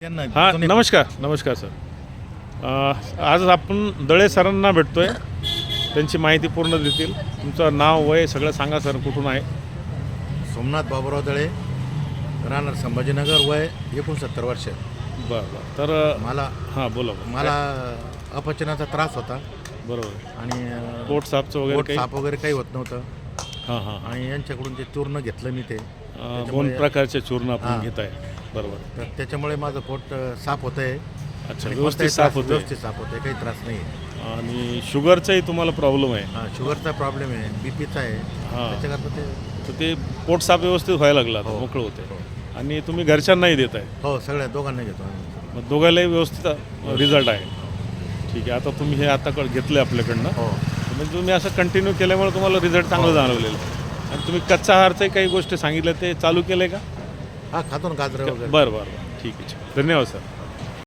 हां नमस्कार नमस्कार सर. आज आपण दळे सरांना भेटतोय. त्यांची माहिती पूर्ण देतील. तुमचं नाव वय सगळं सांगा सर. कुठून आहे? सोमनाथ बाबूराव दळे, राहणार संभाजीनगर, वय 69 वर्ष. बरं बरं. तर मला बोला. मला अपचनाचा त्रास होता बरोबर. आणि पोट सापचं वगैरे पोट काही? साप वगैरे काही होत नव्हतं. हां. आणि यांच्याकडून ते चूर्ण घेतलं मी. ते 2 प्रकारचे चूर्ण आपण हां. घेत आहे. बरोबर. तर त्याच्यामुळे माझं पोट साफ होतं आहे. अच्छा, व्यवस्थित साफ होतं. व्यवस्थित साफ होतं आहे, काही त्रास नाही आहे. आणि शुगरचाही तुम्हाला प्रॉब्लेम आहे? हां, शुगरचा प्रॉब्लेम आहे, बीपीचा आहे. हां. त्याच्याकरता ते तर ते पोट साफ व्यवस्थित व्हायला लागला आता, हो. मोकळं होते. हो. आणि तुम्ही घरच्यांनाही देत आहे? हो, सगळ्या दोघांना घेतो आम्ही. मग दोघांनाही व्यवस्थित रिझल्ट आहे? ठीक आहे. आता तुम्ही हे आता घेतलं आपल्याकडनं. हो. म्हणजे तुम्ही असं कंटिन्यू केल्यामुळे तुम्हाला रिझल्ट चांगलं जाणवलेलं आहे. आणि तुम्ही कच्चा आहारच्याही काही गोष्टी सांगितल्या, ते चालू केलं आहे का? हां, खातो ना गाजरं वगैरे. बरं. ठीक आहे. धन्यवाद सर.